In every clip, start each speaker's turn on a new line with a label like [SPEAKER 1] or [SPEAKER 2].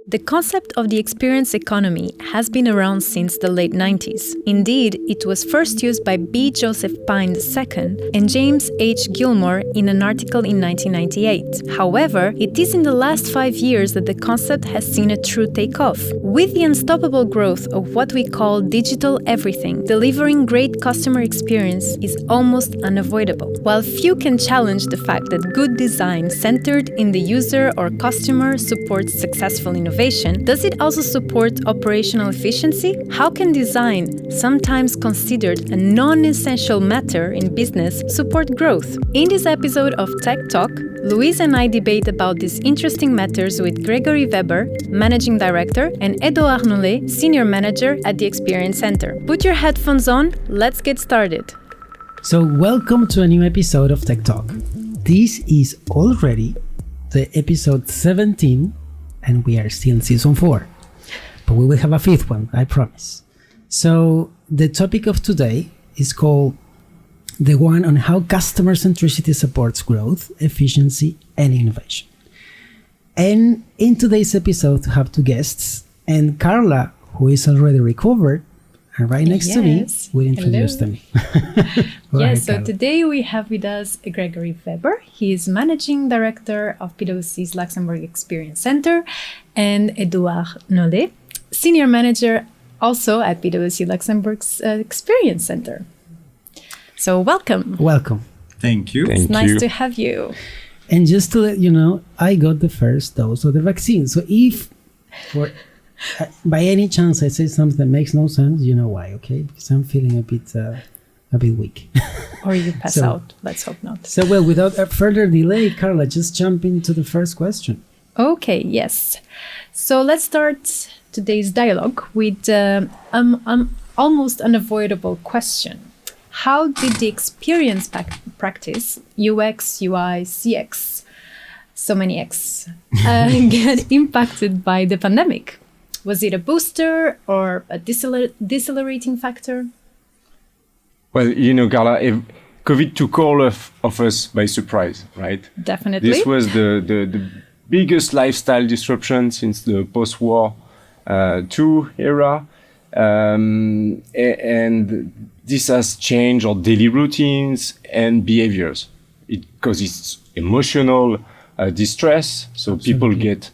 [SPEAKER 1] The concept of the experience economy has been around since the late 90s. Indeed, it was first used by B. Joseph Pine II and James H. Gilmore in an article in 1998. However, it is in the last 5 years that the concept has seen a true takeoff. With the unstoppable growth of what we call digital everything, delivering great customer experience is almost unavoidable. While few can challenge the fact that good design centered in the user or customer supports successful innovation, does it also support operational efficiency? How can design, sometimes considered a non-essential matter in business, support growth? In this episode of Tech Talk, Louise and I debate about these interesting matters with Gregory Weber, Managing Director, and Edouard Nollet, Senior Manager at the Experience Center. Put your headphones on, let's get started.
[SPEAKER 2] So welcome to a new episode of Tech Talk. This is already the episode 17, and we are still in season 4. But we will have a 5th one, I promise. So the topic of today is called the one on how customer centricity supports growth, efficiency, and innovation. And in today's episode, we have 2 guests, and Carla, who is already recovered, and right next to me, will introduce them.
[SPEAKER 1] Yes, so today we have with us Gregory Weber. He is Managing Director of PwC's Luxembourg Experience Center, and Edouard Nollet, Senior Manager also at PwC Luxembourg's Experience Center. So welcome.
[SPEAKER 2] Welcome.
[SPEAKER 3] Thank you.
[SPEAKER 1] It's nice to have you.
[SPEAKER 2] And just to let you know, I got the first dose of the vaccine. So if for by any chance I say something that makes no sense, you know why, okay? Because I'm feeling a bit weak.
[SPEAKER 1] Or you pass out. Let's hope not.
[SPEAKER 2] So, well, without a further delay, Carla, just jump into the first question.
[SPEAKER 1] Okay, yes. So let's start today's dialogue with almost unavoidable question. How did the experience practice, UX, UI, CX, so many X, get impacted by the pandemic? Was it a booster or a decelerating factor?
[SPEAKER 3] Well, you know, Carla, COVID took all of us by surprise, right?
[SPEAKER 1] Definitely.
[SPEAKER 3] This was the biggest lifestyle disruption since the post-war II era. And this has changed our daily routines and behaviors. It causes emotional distress, so people get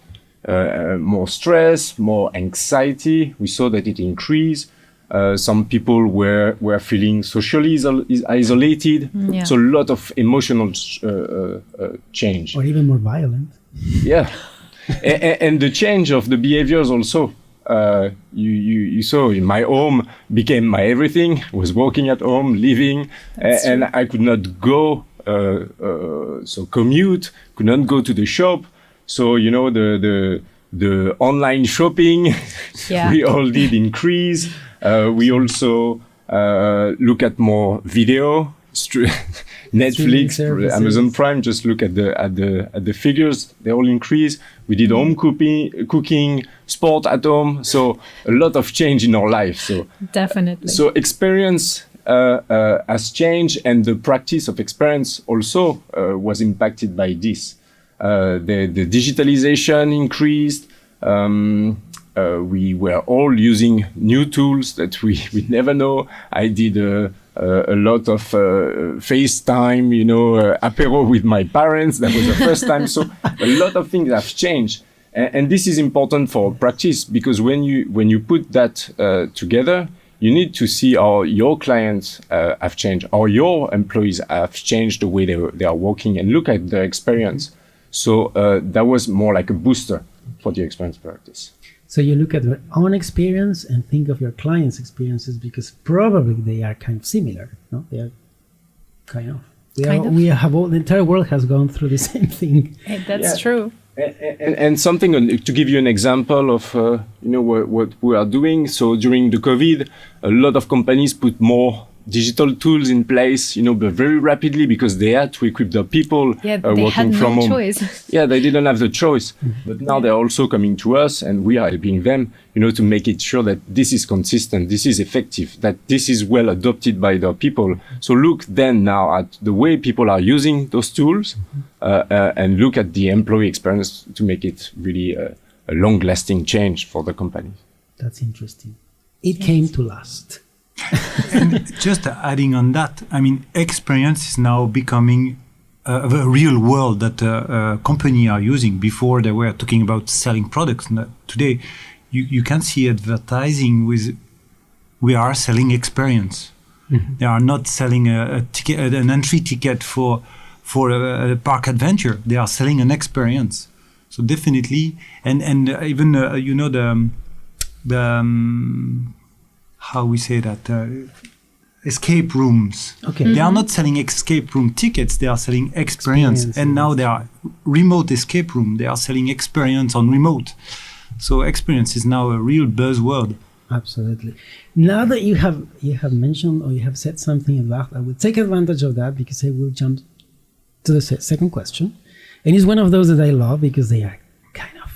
[SPEAKER 3] more stress, more anxiety. We saw that it increased. Some people were feeling socially isolated. Yeah. So a lot of emotional change.
[SPEAKER 2] Or even more violent.
[SPEAKER 3] Yeah. and the change of the behaviors also. You saw in my home became my everything. I was working at home, living, and I could not go, so commute, could not go to the shop. So, you know, the online shopping, we all did increase. We also look at more video, Netflix, Amazon Prime. Just look at the figures; they all increase. We did home cooking, sport at home. So a lot of change in our life. So
[SPEAKER 1] definitely.
[SPEAKER 3] So experience has changed, and the practice of experience also was impacted by this. The digitalization increased. We were all using new tools that we never know. I did a lot of FaceTime, you know, apéro with my parents. That was the first time. So a lot of things have changed. And this is important for practice, because when you put that together, you need to see how your clients have changed, how your employees have changed the way they are working, and look at their experience. So that was more like a booster for the experience practice.
[SPEAKER 2] So you look at your own experience and think of your clients' experiences, because probably they are kind of similar. No, they are kind of. We have all, the entire world has gone through the same thing.
[SPEAKER 1] That's true.
[SPEAKER 3] And something to give you an example of what we are doing. So during the COVID, a lot of companies put more digital tools in place, but very rapidly, because they had to equip their people working from home. Choice. Yeah, they didn't have the choice. But now they're also coming to us, and we are helping them, to make it sure that this is consistent, this is effective, that this is well adopted by their people. So look then now at the way people are using those tools, and look at the employee experience to make it really long-lasting change for the company.
[SPEAKER 2] That's interesting. It came to last.
[SPEAKER 4] And just adding on that, I mean, experience is now becoming a real world that companies are using. Before they were talking about selling products. Today, you can see advertising with, we are selling experience. Mm-hmm. They are not selling a ticket, an entry ticket for a park adventure. They are selling an experience. So definitely, and even the how we say that escape rooms.
[SPEAKER 2] Okay.
[SPEAKER 4] They are not selling escape room tickets. They are selling experience. And now they are remote escape room. They are selling experience on remote. So experience is now a real buzzword.
[SPEAKER 2] Absolutely. Now that you have mentioned or you have said something about, I will take advantage of that because I will jump to the second question. And it's one of those that I love because they are kind of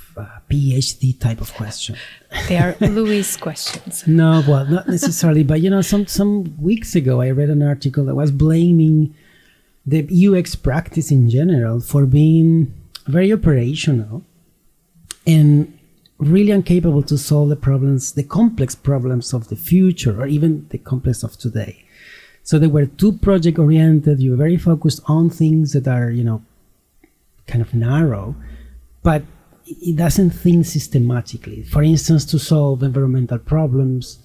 [SPEAKER 2] PhD type of question.
[SPEAKER 1] They are Louis questions.
[SPEAKER 2] No, well, not necessarily. But, some weeks ago, I read an article that was blaming the UX practice in general for being very operational and really incapable to solve the complex problems of the future or even the complex of today. So they were too project oriented. You were very focused on things that are, kind of narrow, but it doesn't think systematically. For instance, to solve environmental problems,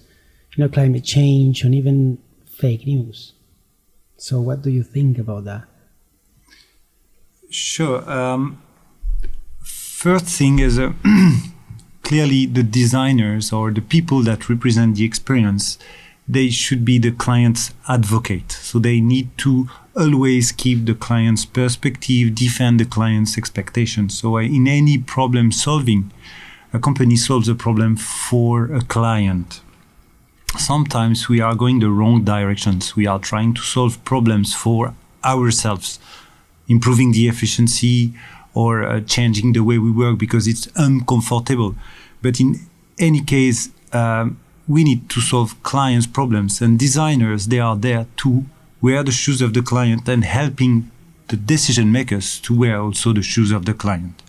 [SPEAKER 2] climate change, and even fake news. So what do you think about that?
[SPEAKER 4] Sure. First thing is clearly the designers or the people that represent the experience, they should be the client's advocate. So they need to always keep the client's perspective, defend the client's expectations. So in any problem solving, a company solves a problem for a client. Sometimes we are going the wrong directions. We are trying to solve problems for ourselves, improving the efficiency or changing the way we work because it's uncomfortable. But in any case, we need to solve clients' problems, and designers, they are there to wear the shoes of the client and helping the decision makers to wear also the shoes of the client.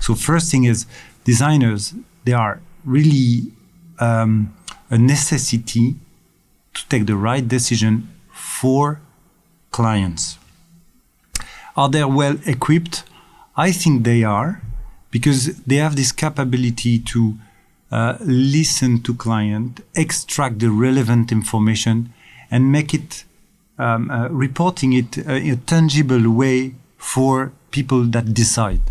[SPEAKER 4] So first thing is designers, they are really a necessity to take the right decision for clients. Are they well equipped? I think they are, because they have this capability to listen to client, extract the relevant information, and make it reporting it in a tangible way for people that decide.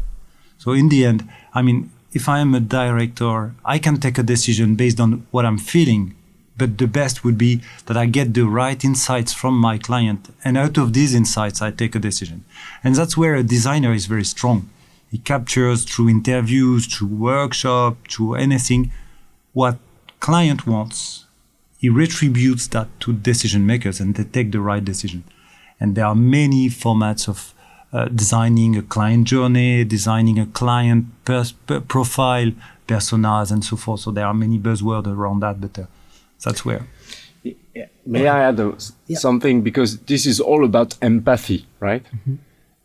[SPEAKER 4] So in the end, I mean, if I am a director, I can take a decision based on what I'm feeling, but the best would be that I get the right insights from my client, and out of these insights, I take a decision. And that's where a designer is very strong. He captures through interviews, through workshop, through anything, what client wants. He retributes that to decision makers and they take the right decision. And there are many formats of designing a client journey, designing a client profile, personas, and so forth. So there are many buzzwords around that, but that's where.
[SPEAKER 3] Yeah. May I add something? Because this is all about empathy, right? Mm-hmm.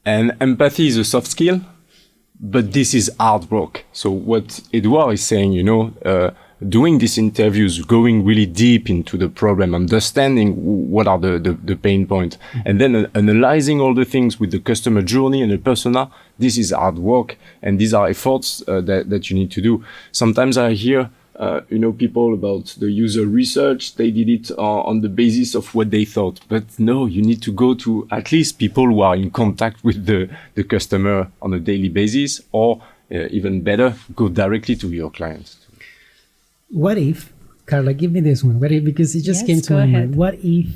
[SPEAKER 3] And empathy is a soft skill, but this is hard work. So what Edouard is saying, doing these interviews, going really deep into the problem, understanding what are the pain points, and then analyzing all the things with the customer journey and the persona, this is hard work, and these are efforts that you need to do. Sometimes I hear, people about the user research, they did it on the basis of what they thought. But no, you need to go to at least people who are in contact with the customer on a daily basis, or even better, go directly to your clients.
[SPEAKER 2] What if, Carla, give me this one. What if, because it just came to my mind. What if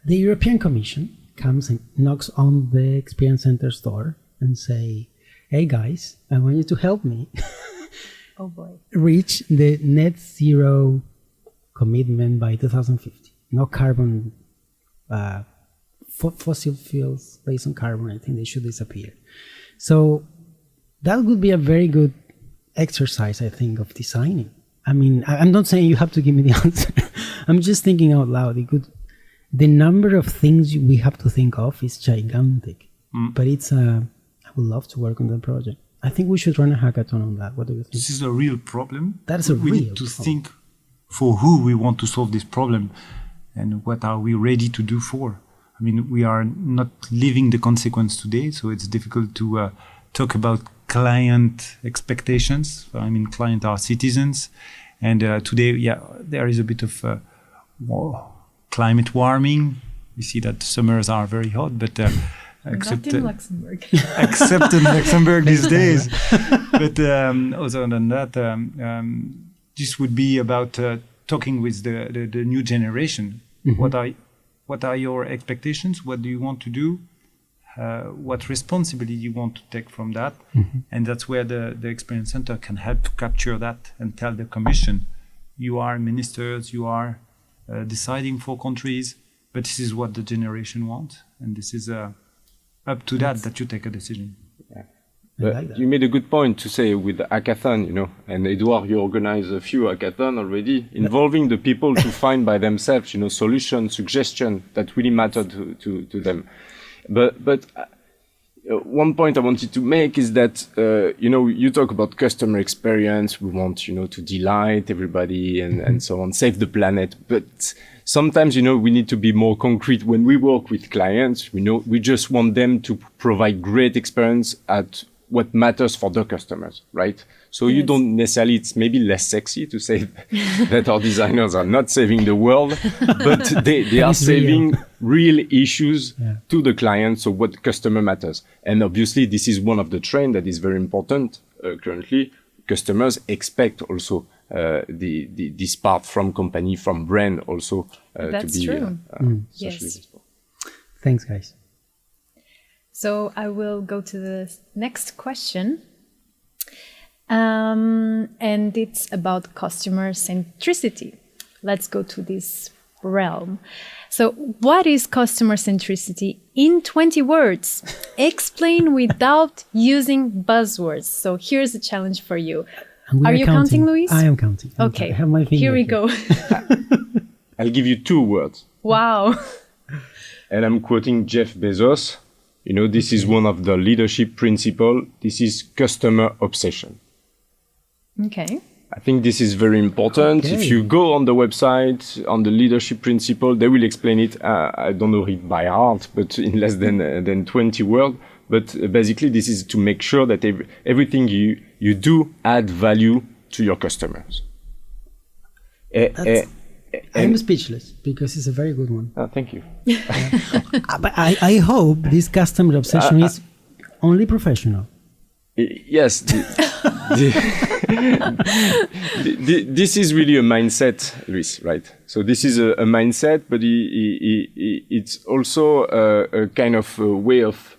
[SPEAKER 2] the European Commission comes and knocks on the Experience Center's door and say, hey guys, I want you to help me
[SPEAKER 1] oh boy,
[SPEAKER 2] reach the net zero commitment by 2050. No carbon, fossil fuels based on carbon, I think they should disappear. So that would be a very good exercise, I think, of designing. I mean, I'm not saying you have to give me the answer. I'm just thinking out loud. The number of things we have to think of is gigantic. But I would love to work on that project. I think we should run a hackathon on that. What do you think?
[SPEAKER 4] This is a real problem.
[SPEAKER 2] That is a
[SPEAKER 4] we
[SPEAKER 2] real
[SPEAKER 4] need to
[SPEAKER 2] problem.
[SPEAKER 4] think for who we want to solve this problem and what are we ready to do for. I mean, we are not living the consequence today, so it's difficult to talk about client expectations. I mean, clients are citizens. And today, there is a bit of climate warming. We see that summers are very hot, but
[SPEAKER 1] Not in Luxembourg.
[SPEAKER 4] except in Luxembourg these days. But other than that, this would be about talking with the new generation.
[SPEAKER 2] Mm-hmm.
[SPEAKER 4] What are your expectations? What do you want to do? What responsibility you want to take from that?
[SPEAKER 2] Mm-hmm.
[SPEAKER 4] And that's where the Experience Center can help to capture that and tell the Commission, you are ministers, you are deciding for countries, but this is what the generation wants. And this is up to that you take a decision.
[SPEAKER 3] But
[SPEAKER 2] like that.
[SPEAKER 3] you made a good point to say with the hackathon, and Edouard, you organize a few hackathons already, involving the people to find by themselves, solutions, suggestions that really matter to them. But one point I wanted to make is that, you talk about customer experience. We want, to delight everybody and so on, save the planet. But sometimes, we need to be more concrete. When we work with clients, we just want them to provide great experience at what matters for the customers, right? So you don't necessarily, it's maybe less sexy to say that our designers are not saving the world, but they are saving real issues to the client, so what customer matters. And obviously, this is one of the trends that is very important currently. Customers expect also this part from company, from brand also to be
[SPEAKER 1] true.
[SPEAKER 3] socially
[SPEAKER 1] Yes.
[SPEAKER 3] responsible.
[SPEAKER 2] Thanks, guys.
[SPEAKER 1] So I will go to the next question. And it's about customer centricity. Let's go to this realm. So what is customer centricity in 20 words? Explain without using buzzwords. So here's a challenge for you.
[SPEAKER 2] And we
[SPEAKER 1] Are you counting, Luis?
[SPEAKER 2] I am counting.
[SPEAKER 1] Okay,
[SPEAKER 2] I have my finger
[SPEAKER 1] here we go.
[SPEAKER 3] I'll give you 2 words.
[SPEAKER 1] Wow.
[SPEAKER 3] And I'm quoting Jeff Bezos. This is one of the leadership principles. This is customer obsession.
[SPEAKER 1] Okay.
[SPEAKER 3] I think this is very important.
[SPEAKER 2] Okay.
[SPEAKER 3] If you go on the website, on the leadership principle, they will explain it. I don't know it by heart, but in less than 20 words. But basically, this is to make sure that everything you do add value to your customers.
[SPEAKER 2] I'm speechless because it's a very good one.
[SPEAKER 3] Thank you.
[SPEAKER 2] But I hope this customer obsession is only professional.
[SPEAKER 3] Yes. This is really a mindset, Luis, right? So this is a mindset, but it's also a kind of a way of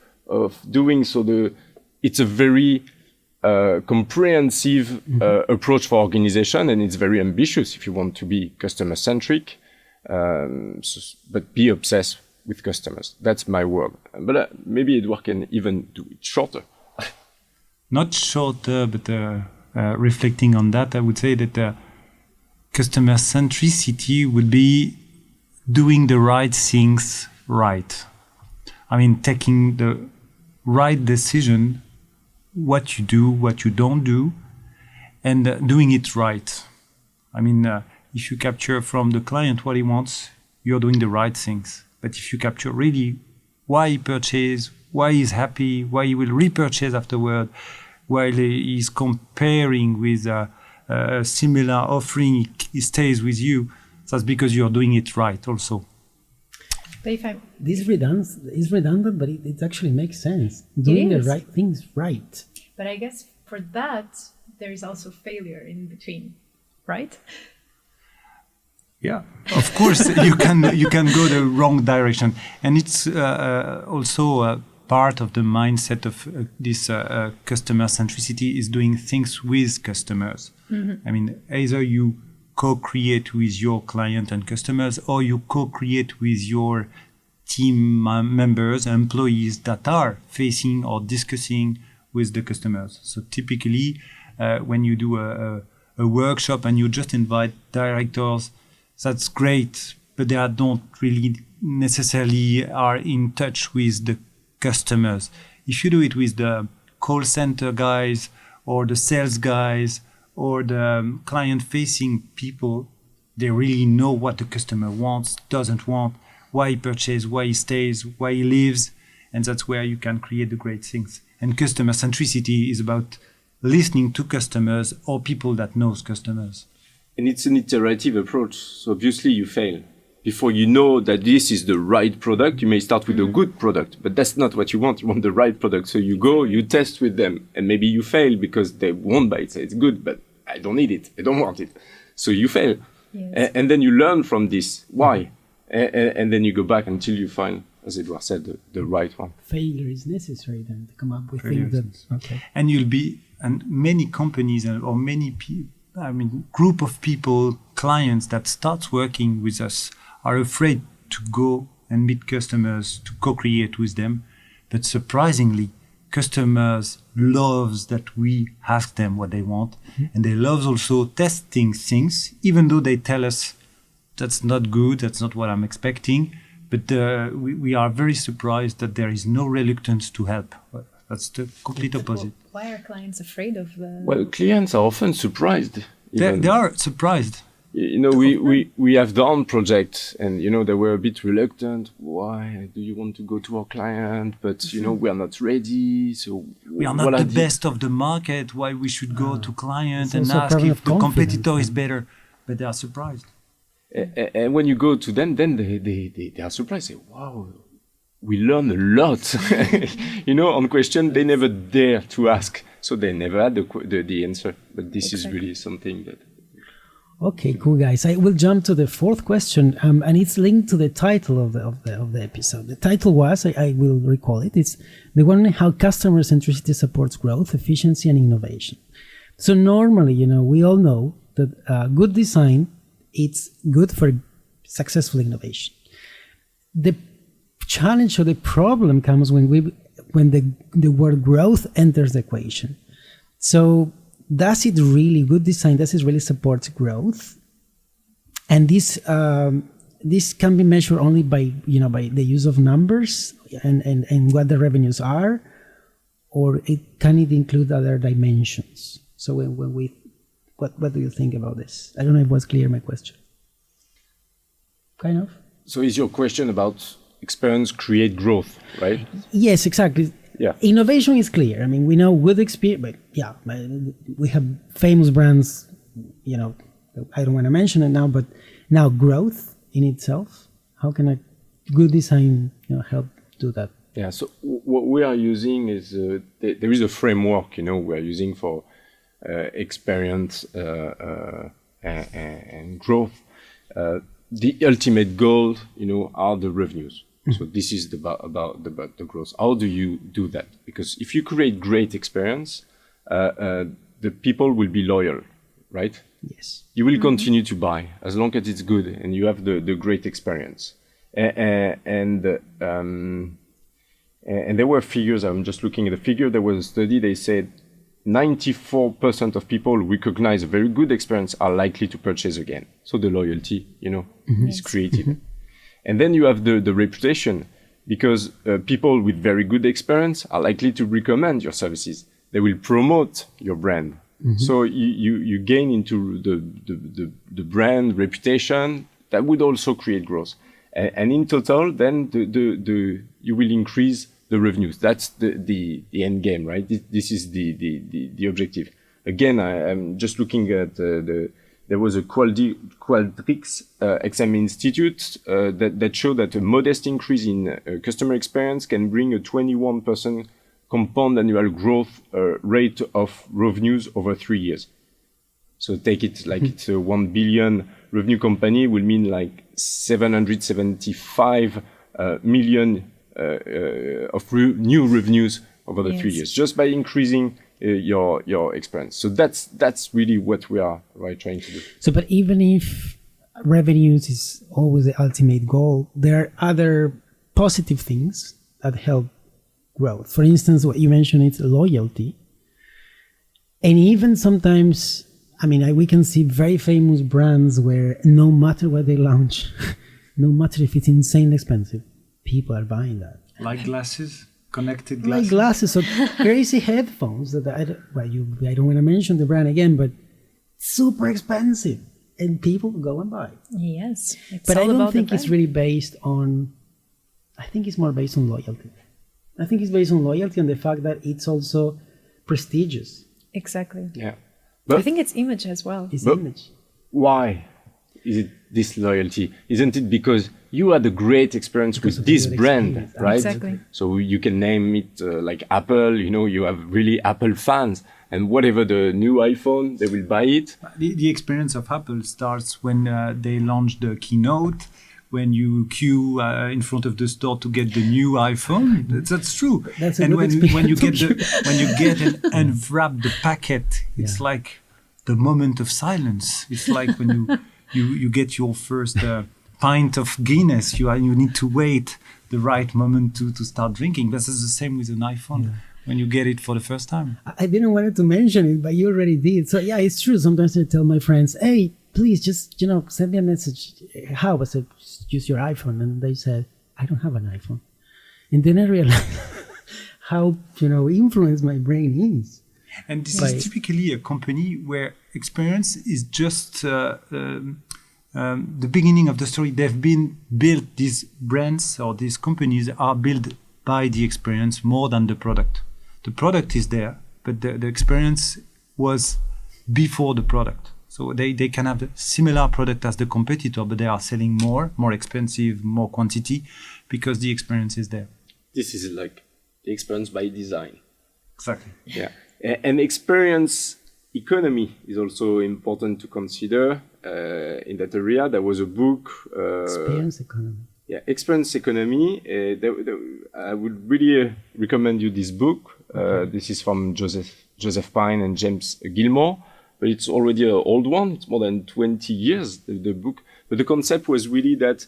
[SPEAKER 3] doing. So it's a very comprehensive approach for organization, and it's very ambitious if you want to be customer centric, but be obsessed with customers. That's my word. But maybe Edouard can even do it shorter.
[SPEAKER 4] Not shorter, but reflecting on that, I would say that customer centricity would be doing the right things right. I mean, taking the right decision, what you do, what you don't do, and doing it right. I mean, if you capture from the client what he wants, you're doing the right things. But if you capture really why he purchased, why he's happy, why he will repurchase afterward, while he's comparing with a similar offering, he stays with you. That's because you're doing it right also.
[SPEAKER 1] But if I'm,
[SPEAKER 2] This is redundant, but it actually makes sense. Doing the
[SPEAKER 1] is.
[SPEAKER 2] right things right.
[SPEAKER 1] but I guess for that, there is also failure in between, right?
[SPEAKER 4] Yeah, of course you can go the wrong direction, and it's also part of the mindset of this customer centricity is doing things with customers. Mm-hmm. I mean, either you co-create with your client and customers, or you co-create with your team members, employees that are facing or discussing with the customers. So typically, when you do a workshop and you just invite directors, that's great, but they don't really necessarily are in touch with the customers. If you do it with the call center guys or the sales guys or the client-facing people, they really know what the customer wants, doesn't want, why he purchases, why he stays, why he leaves, and that's where you can create the great things. And customer centricity is about listening to customers or people that knows customers.
[SPEAKER 3] And it's an iterative approach. So obviously you fail. Before you know that this is the right product, you may start with a good product, but that's not what you want. You want the right product. So you go, you test with them, and maybe you fail because they won't buy it. Say it's good, but I don't need it. I don't want it. So you fail. Yes. And then you learn from this. Why? And then you go back until you find, as Edouard said, the right one.
[SPEAKER 2] Failure is necessary then to come up with things that, okay.
[SPEAKER 4] And many companies or many people, group of people, clients that starts working with us are afraid to go and meet customers, to co-create with them. But surprisingly, customers loves that we ask them what they want. Mm-hmm. And they love also testing things, even though they tell us that's not good, that's not what I'm expecting. But we are very surprised that there is no reluctance to help. That's the complete opposite.
[SPEAKER 1] Why are clients afraid of the...
[SPEAKER 3] Well, clients are often surprised.
[SPEAKER 4] They are surprised.
[SPEAKER 3] We have done projects and, they were a bit reluctant. Why do you want to go to our client? But, we are not ready. So
[SPEAKER 4] we are not the best of the market. Why we should go to client and ask if the competitor is better? But they are surprised.
[SPEAKER 3] And when you go to them, then they are surprised. Say, wow, we learn a lot. On question, they never dare to ask. So they never had the answer. But this is really something that...
[SPEAKER 2] Okay, cool, guys. I will jump to the fourth question, and it's linked to the title of the episode. The title was, I will recall it, it's the one on how customer centricity supports growth, efficiency, and innovation. So normally, we all know that good design, it's good for successful innovation. The challenge or the problem comes when the word growth enters the equation. So does it really, good design, does it really support growth? And this can be measured only by the use of numbers and what the revenues are, or can it include other dimensions? So what do you think about this? I don't know if it was clear, my question. Kind of.
[SPEAKER 3] So is your question about experience create growth, right?
[SPEAKER 2] Yes, exactly.
[SPEAKER 3] Yeah.
[SPEAKER 2] Innovation is clear. We know good experience, but we have famous brands, I don't want to mention it now, but now growth in itself, how can a good design help do that?
[SPEAKER 3] Yeah, so what we are using is, there is a framework, we are using for experience and growth. The ultimate goal, are the revenues. So this is about the growth. How do you do that? Because if you create great experience, the people will be loyal, right?
[SPEAKER 2] Yes.
[SPEAKER 3] You will continue to buy as long as it's good and you have the great experience. And there were figures. I'm just looking at the figure. There was a study. They said 94% of people who recognize a very good experience are likely to purchase again. So the loyalty, is created. And then you have the reputation, because people with very good experience are likely to recommend your services. They will promote your brand. Mm-hmm. So you gain into the brand reputation that would also create growth. And in total, then you will increase the revenues. That's the end game, right? This is the objective. Again, I'm just looking at there was a Qualtrics exam institute that showed that a modest increase in customer experience can bring a 21% compound annual growth rate of revenues over 3 years. So take it like it's a 1 billion revenue company will mean like 775 million of new revenues over the 3 years, just by increasing your experience. So that's really what we are trying to do.
[SPEAKER 2] So, but even if revenues is always the ultimate goal, there are other positive things that help growth. For instance, what you mentioned is loyalty. And even sometimes, we can see very famous brands where no matter what they launch, no matter if it's insanely expensive, people are buying that.
[SPEAKER 4] Like glasses? connected
[SPEAKER 2] like
[SPEAKER 4] glasses.
[SPEAKER 2] glasses or crazy headphones that I don't want to mention the brand again, but super expensive, and people go and buy.
[SPEAKER 1] Yes. It's
[SPEAKER 2] But I
[SPEAKER 1] all
[SPEAKER 2] don't
[SPEAKER 1] about the
[SPEAKER 2] think it's
[SPEAKER 1] brand.
[SPEAKER 2] really based on. I think it's more based on loyalty. I think it's based on loyalty and the fact that it's also prestigious.
[SPEAKER 1] Exactly.
[SPEAKER 3] Yeah.
[SPEAKER 1] I think it's image as well.
[SPEAKER 2] It's
[SPEAKER 3] But-
[SPEAKER 2] image.
[SPEAKER 3] Why is it this loyalty? Isn't it because you had a great experience
[SPEAKER 2] Because
[SPEAKER 3] with
[SPEAKER 2] of the
[SPEAKER 3] this
[SPEAKER 2] good
[SPEAKER 3] brand,
[SPEAKER 2] experience.
[SPEAKER 3] right?
[SPEAKER 1] Exactly.
[SPEAKER 3] So you can name it like Apple, you have really Apple fans, and whatever the new iPhone, they will buy it.
[SPEAKER 4] The experience of Apple starts when they launch the keynote, when you queue in front of the store to get the new iPhone. That's true.
[SPEAKER 2] That's a
[SPEAKER 4] And
[SPEAKER 2] good
[SPEAKER 4] when you
[SPEAKER 2] experience.
[SPEAKER 4] when you get and unwrap the packet, it's like the moment of silence. It's like when you get your first pint of Guinness. You need to wait the right moment to start drinking. This is the same with an iPhone. When you get it for the first time.
[SPEAKER 2] I didn't want to mention it, but you already did. So yeah, it's true. Sometimes I tell my friends, "Hey, please just send me a message." How? I said, "Use your iPhone," and they said, "I don't have an iPhone." And then I realized how influenced my brain is.
[SPEAKER 4] And this
[SPEAKER 2] Right.
[SPEAKER 4] is typically a company where experience is just the beginning of the story. They've been built, these brands or these companies are built by the experience more than the product. The product is there, but the experience was before the product. So they can have the similar product as the competitor, but they are selling more expensive, more quantity because the experience is there.
[SPEAKER 3] This is like the experience by design.
[SPEAKER 4] Exactly.
[SPEAKER 3] Yeah. And experience economy is also important to consider in that area. There was a book.
[SPEAKER 2] Experience economy.
[SPEAKER 3] Yeah, experience economy. I would really recommend you this book. This is from Joseph Pine and James Gilmore, but it's already an old one. It's more than 20 years, the book. But the concept was really that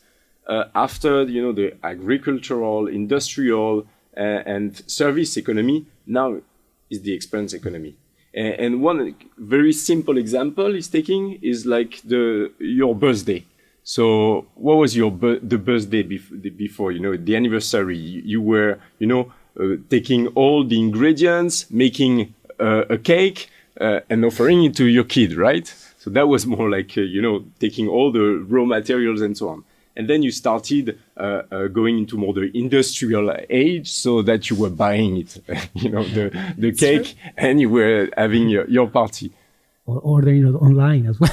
[SPEAKER 3] after the agricultural, industrial, and service economy, now is the experience economy. And one very simple example is like your birthday. So what was the birthday before, the anniversary? You were, taking all the ingredients, making a cake, and offering it to your kid, right? So that was more like, taking all the raw materials and so on. And then you started going into more the industrial age, so that you were buying it, the cake,
[SPEAKER 1] true.
[SPEAKER 3] and you were having your party.
[SPEAKER 2] Or ordering it online as well.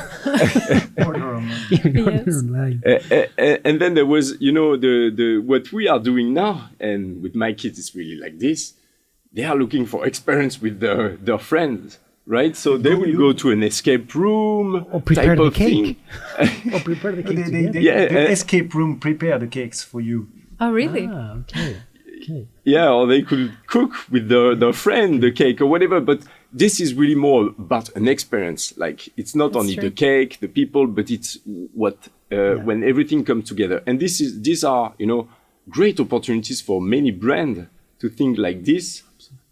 [SPEAKER 4] Order online.
[SPEAKER 2] Order online.
[SPEAKER 3] And then there was, the what we are doing now, and with my kids, it's really like this. They are looking for experience with their friends, right? So they will go to an escape room
[SPEAKER 2] Or prepare
[SPEAKER 3] type
[SPEAKER 2] the
[SPEAKER 3] of
[SPEAKER 2] cake.
[SPEAKER 3] thing.
[SPEAKER 2] Or prepare the cake
[SPEAKER 4] They,
[SPEAKER 2] together.
[SPEAKER 3] Yeah,
[SPEAKER 4] the escape room prepare the cakes for you.
[SPEAKER 1] Oh, really?
[SPEAKER 2] Ah, okay.
[SPEAKER 3] Yeah, or they could cook with their friend the cake or whatever. But this is really more about an experience. Like, it's not
[SPEAKER 1] That's
[SPEAKER 3] only
[SPEAKER 1] true.
[SPEAKER 3] the cake, the people, but it's when everything comes together. And these are great opportunities for many brands to think like this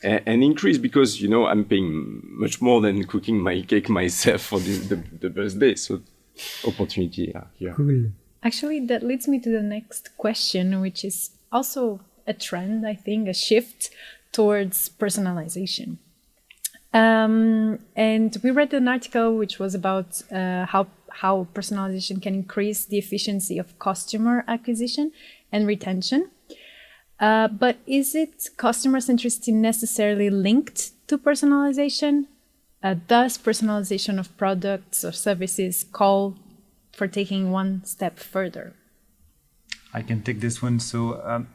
[SPEAKER 3] and increase, because I'm paying much more than cooking my cake myself for the birthday. So opportunity here.
[SPEAKER 2] Cool.
[SPEAKER 1] Actually, that leads me to the next question, which is also a trend, I think, a shift towards personalization. And we read an article which was about how personalization can increase the efficiency of customer acquisition and retention. But is it customer centricity necessarily linked to personalization? Does personalization of products or services call for taking one step further?
[SPEAKER 4] I can take this one. So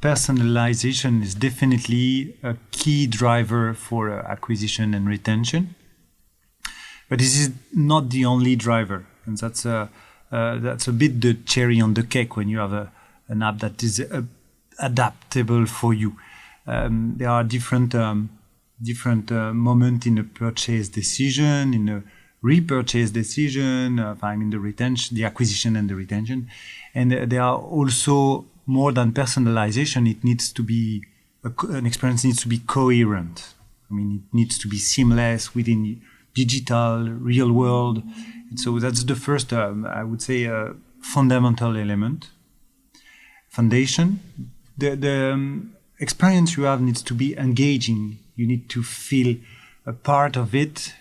[SPEAKER 4] personalization is definitely a key driver for acquisition and retention. But this is not the only driver. And that's a bit the cherry on the cake when you have an app that is adaptable for you. There are different moments in a purchase decision, in a repurchase decision, the retention, the acquisition and the retention. And there are also more than personalization. It needs to be, an experience needs to be coherent. It needs to be seamless within digital, real world. And so that's the first, I would say, fundamental element. Foundation. experience you have needs to be engaging. You need to feel a part of it.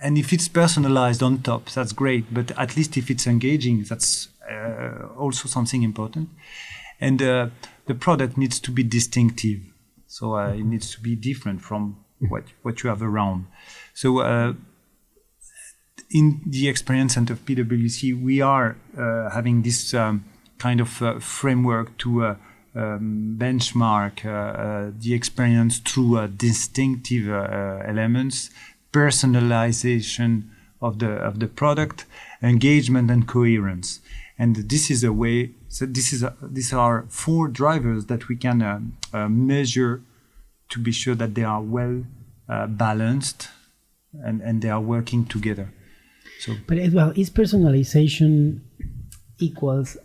[SPEAKER 4] And if it's personalized on top, that's great. But at least if it's engaging, that's also something important. And the product needs to be distinctive. So it needs to be different from what you have around. So in the Experience Center of PwC, we are having this kind of framework to benchmark the experience through distinctive elements, personalization of the product, engagement, and coherence. And this is a way. So these are 4 drivers that we can measure to be sure that they are well balanced and they are working together. So,
[SPEAKER 2] but well, is personalization equals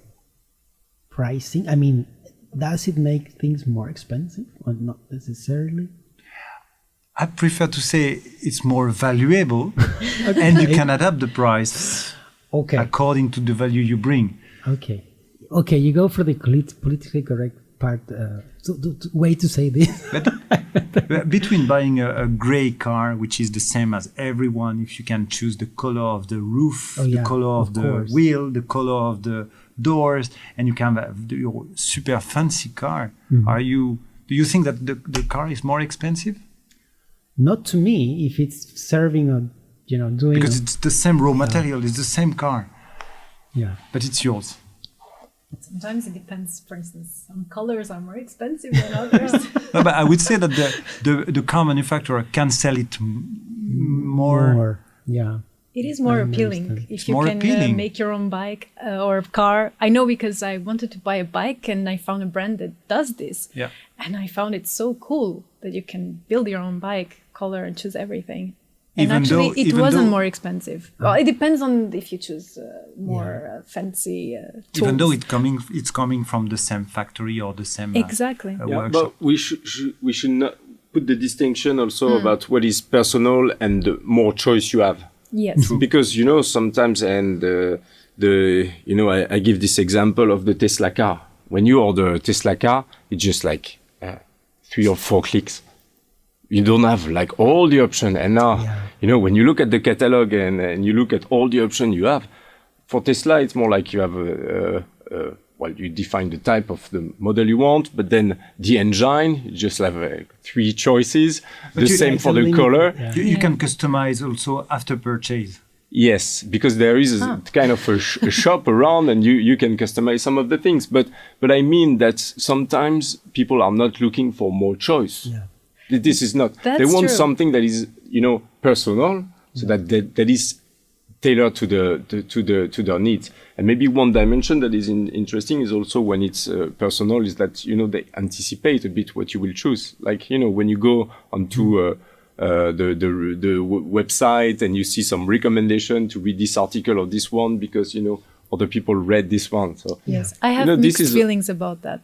[SPEAKER 2] pricing? I mean, does it make things more expensive or not necessarily?
[SPEAKER 4] I prefer to say it's more valuable, and you can adapt the price according to the value you bring.
[SPEAKER 2] Okay, you go for the politically correct part. Way to say this.
[SPEAKER 4] But between buying a gray car, which is the same as everyone, if you can choose the color of the roof, the color of the wheel, the color of the doors, and you can have your super fancy car. Do you think that the car is more expensive?
[SPEAKER 2] Not to me, if it's serving a, doing...
[SPEAKER 4] Because it's the same raw material, it's the same car.
[SPEAKER 2] Yeah.
[SPEAKER 4] But it's yours.
[SPEAKER 1] Sometimes it depends. For instance, some colors are more expensive than others.
[SPEAKER 4] No, but I would say that the car manufacturer can sell it more.
[SPEAKER 2] Yeah.
[SPEAKER 1] It is more appealing if you can make your own bike or car. I know because I wanted to buy a bike and I found a brand that does this.
[SPEAKER 4] Yeah.
[SPEAKER 1] And I found it so cool that you can build your own bike, color, and choose everything. And it wasn't more expensive. Well, it depends on if you choose more fancy tools.
[SPEAKER 4] Even though it's coming from the same factory or the same workshop.
[SPEAKER 3] But we should not put the distinction also about what is personal and the more choice you have.
[SPEAKER 1] Yes.
[SPEAKER 3] Because sometimes I give this example of the Tesla car. When you order a Tesla car, it's just like 3 or 4 clicks. You don't have like all the options. And now, when you look at the catalog and you look at all the options you have, for Tesla, it's more like you have you define the type of the model you want, but then the engine, you just have 3 choices. The same for the color.
[SPEAKER 4] Yeah. You can customize also after purchase.
[SPEAKER 3] Yes, because there is kind of a shop around and you can customize some of the things. But I mean that sometimes people are not looking for more choice. Yeah. This is not. They want something that is, personal, so that is tailored to their needs. And maybe one dimension that is interesting is also when it's personal is that they anticipate a bit what you will choose. Like when you go onto the website and you see some recommendation to read this article or this one because other people read this one. So
[SPEAKER 1] yes, I have mixed feelings about that.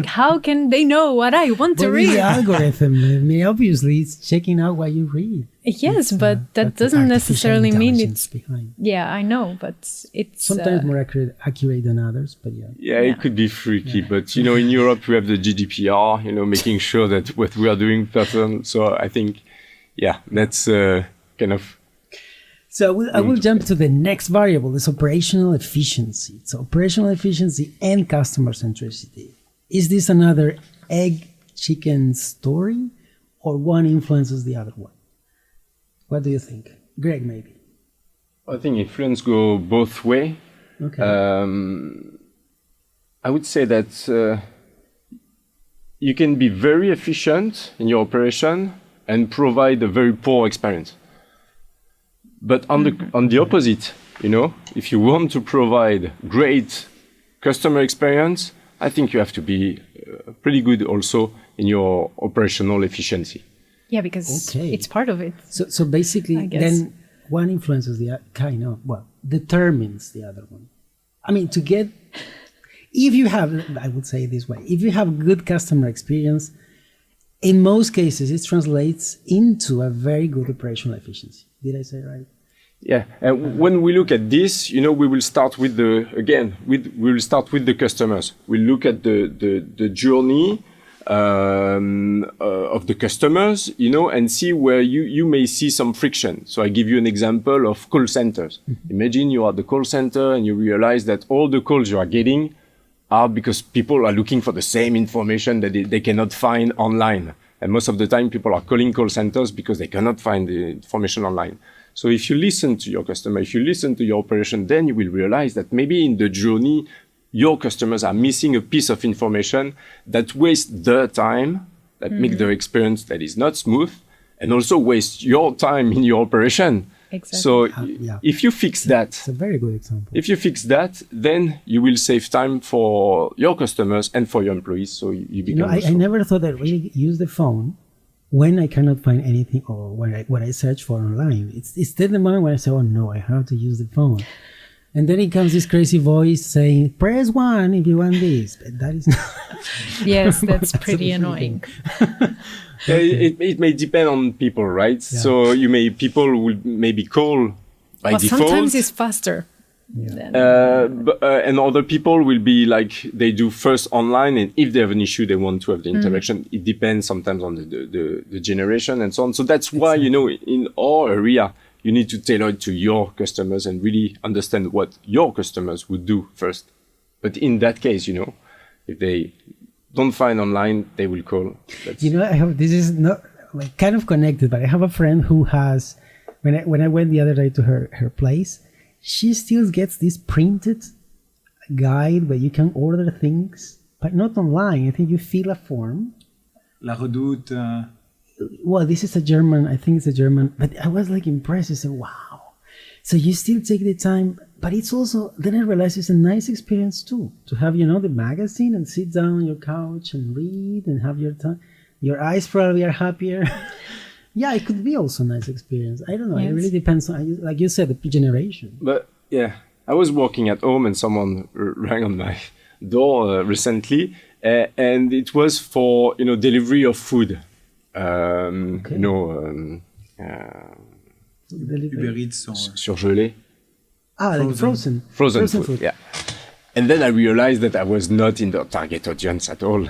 [SPEAKER 1] How can they know what I want to read?
[SPEAKER 2] The algorithm, obviously, it's checking out what you read.
[SPEAKER 1] Yes, but that doesn't necessarily mean it's behind. Yeah, I know, but it's
[SPEAKER 2] sometimes more accurate than others. But
[SPEAKER 3] yeah, it could be freaky. Yeah. But in Europe, we have the GDPR. Making sure that what we are doing personal. So I think, that's kind of.
[SPEAKER 2] So I will jump to the next variable, is operational efficiency. So operational efficiency and customer centricity. Is this another egg-chicken story or one influences the other one? What do you think? Greg, maybe.
[SPEAKER 3] I think influence go both ways.
[SPEAKER 2] Okay.
[SPEAKER 3] I would say that you can be very efficient in your operation and provide a very poor experience. But on the opposite, if you want to provide great customer experience, I think you have to be pretty good also in your operational efficiency.
[SPEAKER 1] Yeah, because it's part of it.
[SPEAKER 2] So basically, then one influences the determines the other one. I mean, if you have, I would say it this way, if you have good customer experience, in most cases, it translates into a very good operational efficiency. Did I say right?
[SPEAKER 3] Yeah, and when we look at this, we will start with we'll start with the customers. We'll look at the journey of the customers, and see where you may see some friction. So I give you an example of call centers. Imagine you are at the call center and you realize that all the calls you are getting are because people are looking for the same information that they cannot find online. And most of the time, people are calling call centers because they cannot find the information online. So if you listen to your customer, if you listen to your operation, then you will realize that maybe in the journey, your customers are missing a piece of information that wastes their time, that make their experience that is not smooth, and also waste your time in your operation.
[SPEAKER 1] Exactly.
[SPEAKER 3] So if you fix that,
[SPEAKER 2] It's a very good example.
[SPEAKER 3] if you fix that, then you will save time for your customers and for your employees. So you become.
[SPEAKER 2] I never thought I'd really use the phone when I cannot find anything or what I search for online. It's then the moment when I say, oh no, I have to use the phone. And then it comes this crazy voice saying, press 1 if you want this. But that is not.
[SPEAKER 1] Yes, that's pretty annoying.
[SPEAKER 3] It may depend on people, right?
[SPEAKER 2] Yeah.
[SPEAKER 3] So people will maybe call by
[SPEAKER 1] Well,
[SPEAKER 3] default.
[SPEAKER 1] sometimes it's faster.
[SPEAKER 3] And other people will be like, they do first online, and if they have an issue, they want to have the interaction. It depends sometimes on the generation and so on. So that's why, in our area, you need to tailor it to your customers and really understand what your customers would do first. But in that case, if they don't find online, they will call.
[SPEAKER 2] This is not like kind of connected, but I have a friend who has, when I went the other day to her place, she still gets this printed guide where you can order things, but not online. I think you fill a form.
[SPEAKER 4] La Redoute.
[SPEAKER 2] Well, this is a German, I think it's a German, but I was like impressed. I said, wow. So you still take the time, but it's also, then I realized it's a nice experience too, to have, the magazine and sit down on your couch and read and have your time. Your eyes probably are happier. Yeah, it could be also a nice experience. I don't know.
[SPEAKER 1] Yes.
[SPEAKER 2] It really depends on, like you said, the generation.
[SPEAKER 3] But yeah, I was working at home and someone rang on my door recently, and it was for, delivery of food.
[SPEAKER 4] Uber Eats or
[SPEAKER 3] Surgelé.
[SPEAKER 2] Like frozen food.
[SPEAKER 3] Yeah. And then I realized that I was not in the target audience at all.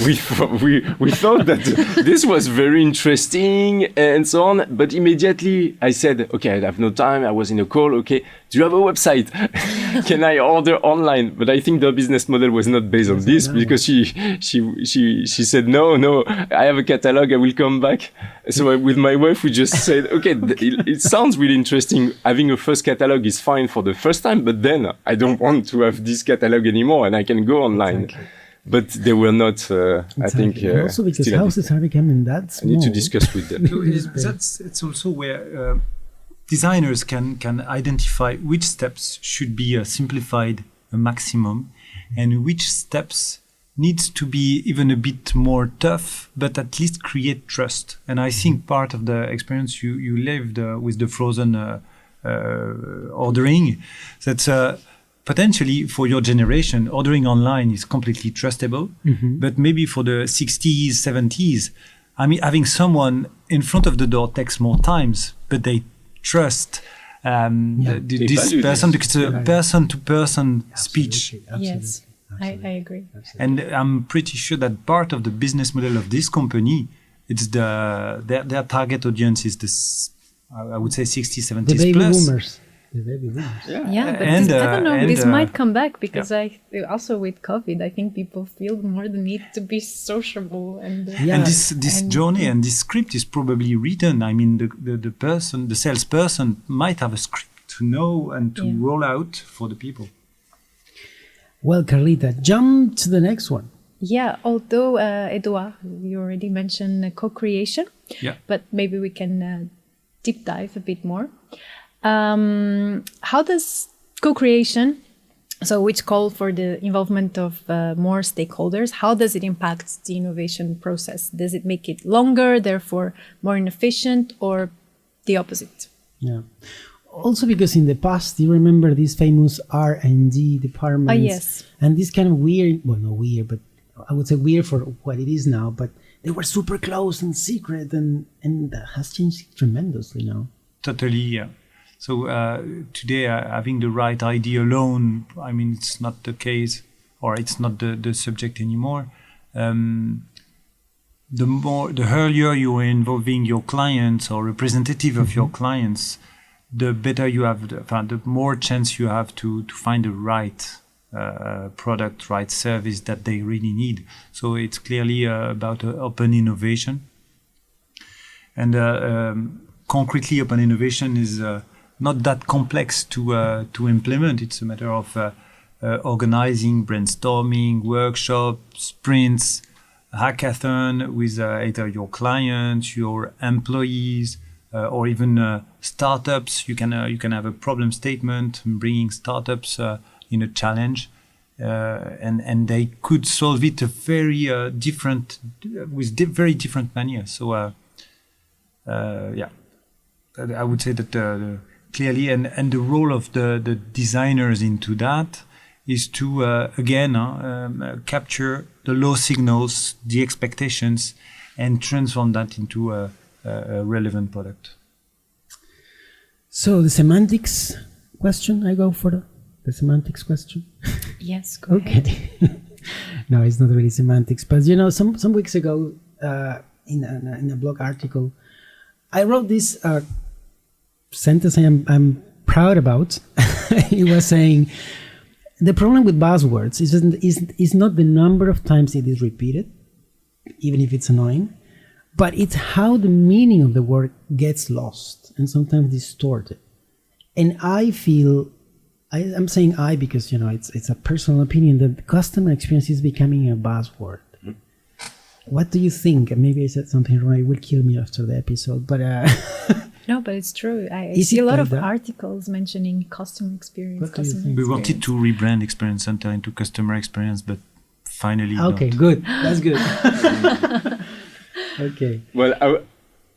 [SPEAKER 3] we thought that this was very interesting and so on. But immediately I said, okay, I have no time. I was in a call. Okay, do you have a website? Can I order online? But I think the business model was not based on this, because she said, no, I have a catalog. I will come back. So with my wife, we just said, okay, it sounds really interesting. Having a first catalog is fine for the first time, but then I don't want to have this catalog anymore, and I can go online.
[SPEAKER 2] Exactly.
[SPEAKER 3] But they were not, I think.
[SPEAKER 2] And also because houses are becoming that
[SPEAKER 3] I
[SPEAKER 2] small.
[SPEAKER 3] need to discuss with them.
[SPEAKER 4] It's also where designers can identify which steps should be simplified a maximum, and which steps needs to be even a bit more tough, but at least create trust. And I think part of the experience you lived with the frozen ordering, that's potentially for your generation, ordering online is completely trustable. But maybe for the 60s, 70s, I mean, having someone in front of the door takes more times, but they trust this person because it's a person-to-person speech.
[SPEAKER 2] Absolutely.
[SPEAKER 1] Yes, I agree.
[SPEAKER 2] Absolutely.
[SPEAKER 4] And I'm pretty sure that part of the business model of this company, it's their target audience is this, I would say 60s, 70s
[SPEAKER 2] The baby
[SPEAKER 4] plus.
[SPEAKER 2] boomers. The baby boomers.
[SPEAKER 1] Yeah, but
[SPEAKER 4] And,
[SPEAKER 1] I don't know. This
[SPEAKER 4] and,
[SPEAKER 1] might come back because I also with COVID, I think people feel more the need to be sociable and
[SPEAKER 2] Yeah.
[SPEAKER 4] And this journey and this script is probably written. I mean, the person, the salesperson might have a script to know and to roll out for the people.
[SPEAKER 2] Well, Carlita, jump to the next one.
[SPEAKER 1] Yeah, although Edouard, you already mentioned co-creation, but maybe we can deep dive a bit more. How does co-creation, so which call for the involvement of more stakeholders, how does it impact the innovation process? Does it make it longer, therefore more inefficient, or the opposite?
[SPEAKER 2] Yeah. Also because in the past, you remember these famous R&D departments?
[SPEAKER 1] Yes.
[SPEAKER 2] And this kind of weird, well, not weird, but I would say weird for what it is now, but they were super close and secret, and that has changed tremendously now.
[SPEAKER 4] Totally, yeah. So today, having the right idea alone, I mean, it's not the case, or it's not the subject anymore. The earlier you are involving your clients or representative of your clients, the better you have, the more chance you have to find the right product, right service that they really need. So it's clearly about open innovation. And concretely, open innovation is not that complex to implement. It's a matter of organizing, brainstorming, workshops, sprints, hackathon with either your clients, your employees, or even startups. You can have a problem statement, bringing startups in a challenge, and they could solve it very different very different manner. So I would say that clearly, and the role of the designers into that is to again capture the low signals, the expectations, and transform that into a relevant product.
[SPEAKER 2] So the semantics question, I go for the semantics question.
[SPEAKER 1] Yes, go
[SPEAKER 2] ahead. No, it's not really semantics, but some weeks ago in a blog article, I wrote this sentence I'm proud about. It was saying the problem with buzzwords is not the number of times it is repeated, even if it's annoying, but it's how the meaning of the word gets lost and sometimes distorted. And I feel, I'm saying I because it's a personal opinion, that the customer experience is becoming a buzzword. What do you think? Maybe I said something wrong. It will kill me after the episode, but
[SPEAKER 1] no, but it's true. I see a lot of articles mentioning customer experience.
[SPEAKER 4] We wanted to rebrand Experience Center into Customer Experience, but finally
[SPEAKER 2] okay,
[SPEAKER 4] not.
[SPEAKER 2] Good. That's good. Okay.
[SPEAKER 3] Well,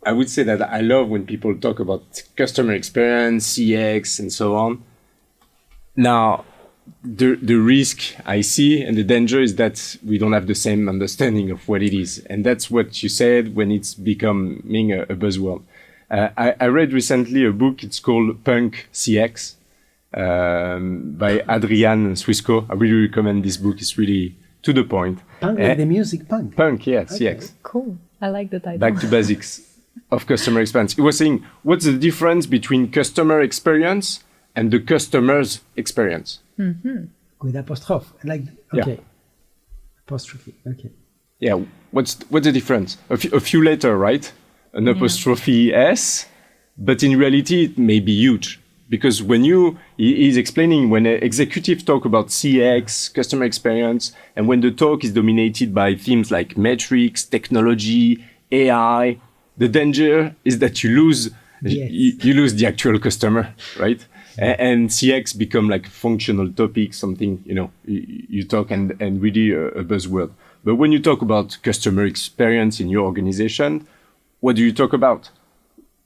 [SPEAKER 3] I would say that I love when people talk about customer experience, CX, and so on. Now, the risk I see and the danger is that we don't have the same understanding of what it is. And that's what you said when it's becoming a buzzword. I read recently a book, it's called Punk CX by Adrian Swisco. I really recommend this book, it's really to the point.
[SPEAKER 2] Punk, like the music punk?
[SPEAKER 3] Punk, yes,
[SPEAKER 2] okay.
[SPEAKER 3] CX.
[SPEAKER 1] Cool, I like the title.
[SPEAKER 3] Back to basics of customer experience. He was saying, what's the difference between customer experience and the customer's experience?
[SPEAKER 1] Mm-hmm.
[SPEAKER 2] With apostrophe, like, okay.
[SPEAKER 3] Yeah.
[SPEAKER 2] Apostrophe, okay.
[SPEAKER 3] Yeah, what's the difference? A few letters, right? An apostrophe S, but in reality, it may be huge. Because when he's explaining, when an executive talk about CX, customer experience, and when the talk is dominated by themes like metrics, technology, AI, the danger is that you lose the actual customer, right? And CX become like functional topic, something, you talk and really a buzzword. But when you talk about customer experience in your organization, what do you talk about?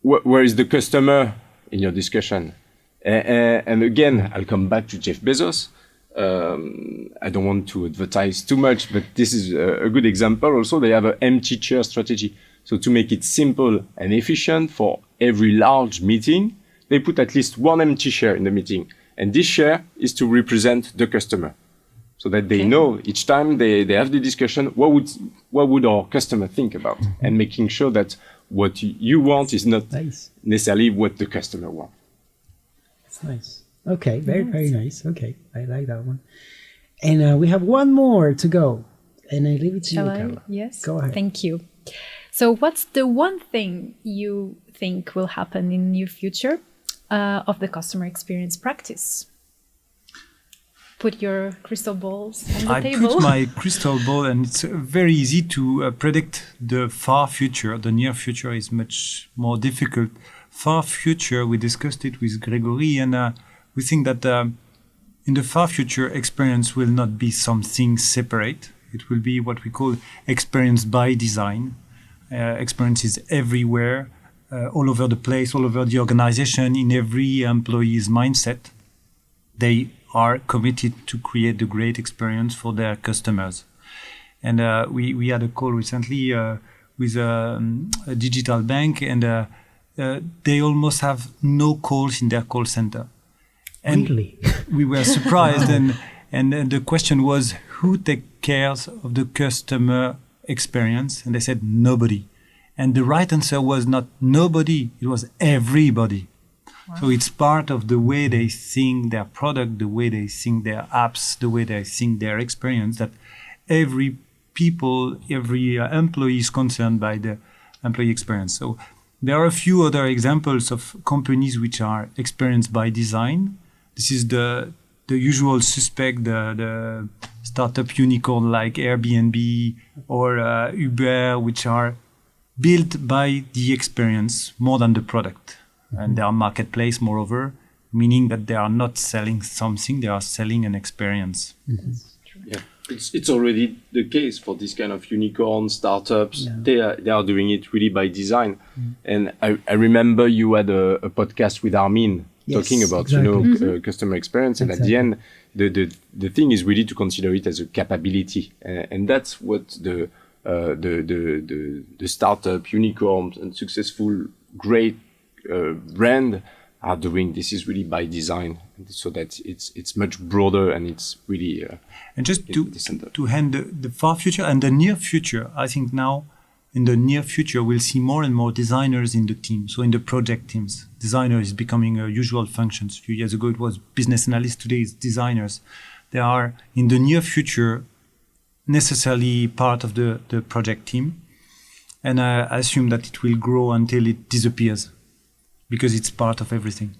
[SPEAKER 3] Where is the customer in your discussion? And again, I'll come back to Jeff Bezos. I don't want to advertise too much, but this is a good example. Also, they have an empty chair strategy. So to make it simple and efficient for every large meeting, they put at least one empty chair in the meeting. And this chair is to represent the customer. So that they know each time they have the discussion, what would our customer think about? And making sure that what you want is not necessarily what the customer wants.
[SPEAKER 2] That's nice. Okay, very, very nice. Okay, I like that one. And we have one more to go. And I leave it to you, Carla.
[SPEAKER 1] Yes.
[SPEAKER 2] Go ahead.
[SPEAKER 1] Thank you. So what's the one thing you think will happen in the near future of the customer experience practice? Put your crystal balls on the table.
[SPEAKER 4] I put my crystal ball, and it's very easy to predict the far future. The near future is much more difficult. Far future, we discussed it with Gregory, and we think that in the far future, experience will not be something separate. It will be what we call experience by design. Experience is everywhere, all over the place, all over the organization, in every employee's mindset. They are committed to create the great experience for their customers. And we had a call recently with a digital bank, and they almost have no calls in their call center. And
[SPEAKER 2] Really?
[SPEAKER 4] we were surprised, and the question was, who takes care of the customer experience? And they said, nobody. And the right answer was not nobody, it was everybody. Wow. So it's part of the way they think their product, the way they think their apps, the way they think their experience, that every employee is concerned by the employee experience. So there are a few other examples of companies which are experienced by design. This is the usual suspect, the startup unicorn like Airbnb or Uber, which are built by the experience more than the product. Mm-hmm. And they are marketplace, moreover, meaning that they are not selling something, they are selling an experience.
[SPEAKER 2] Mm-hmm.
[SPEAKER 3] Yeah. It's already the case for this kind of unicorn startups. Yeah. They are doing it really by design. Mm. And I remember you had a podcast with Armin talking about customer experience. And at the end, the thing is really to consider it as a capability, and that's what the startup unicorns and successful great brand are doing. This is really by design, so that it's much broader and it's really
[SPEAKER 4] and just to hand the far future and the near future. I think now in the near future we'll see more and more designers in the team. So in the project teams, designer is becoming a usual function. A few years ago it was business analysts. Today it's designers. They are in the near future necessarily part of the project team, and I assume that it will grow until it disappears, because it's part of everything.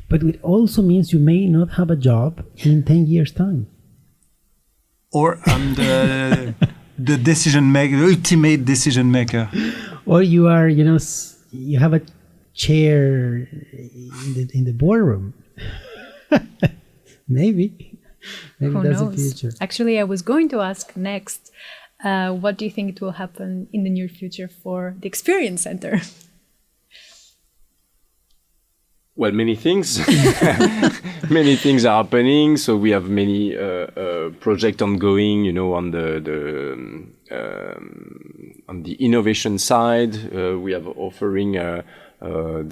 [SPEAKER 2] But it also means you may not have a job in 10 years' time.
[SPEAKER 4] Or the decision maker, the ultimate decision maker.
[SPEAKER 2] Or you are, you have a chair in the boardroom. Maybe
[SPEAKER 1] Who
[SPEAKER 2] that's
[SPEAKER 1] knows?
[SPEAKER 2] the future.
[SPEAKER 1] Actually, I was going to ask next, what do you think it will happen in the near future for the Experience Center?
[SPEAKER 3] Well, many things. Many things are happening. So we have many projects ongoing, on the innovation side. We have offering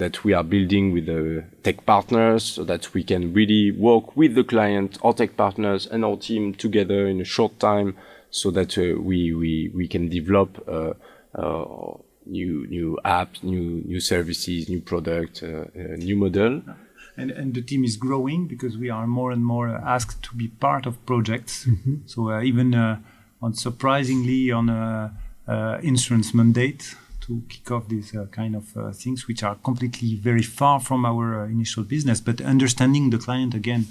[SPEAKER 3] that we are building with the tech partners, so that we can really work with the client, our tech partners, and our team together in a short time, so that we can develop new apps, new services, new product, new model.
[SPEAKER 4] And the team is growing because we are more and more asked to be part of projects. Mm-hmm. So even surprisingly on insurance mandate to kick off these kind of things, which are completely very far from our initial business, but understanding the client again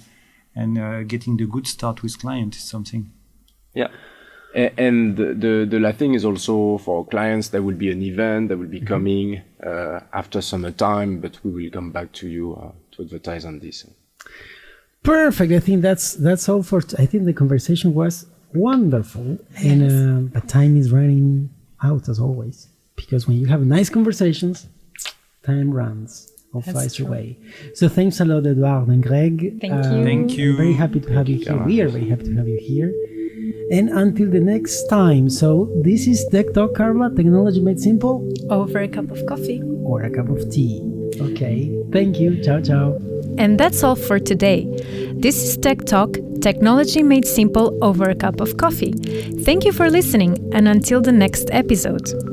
[SPEAKER 4] and getting the good start with client is something.
[SPEAKER 3] Yeah. And the last thing is also for clients, there will be an event that will be coming after summertime, but we will come back to you to advertise on this.
[SPEAKER 2] Perfect. I think that's all for. I think the conversation was wonderful, and but time is running out as always, because when you have nice conversations, time runs or flies away. So thanks a lot, Edouard and Greg.
[SPEAKER 1] Thank you.
[SPEAKER 2] I'm very happy to have you here. We are very happy to have you here. And until the next time, so this is Tech Talk, Carla, technology made simple.
[SPEAKER 1] Over a cup of coffee.
[SPEAKER 2] Or a cup of tea. Okay, thank you. Ciao, ciao.
[SPEAKER 1] And that's all for today. This is Tech Talk, technology made simple over a cup of coffee. Thank you for listening, and until the next episode.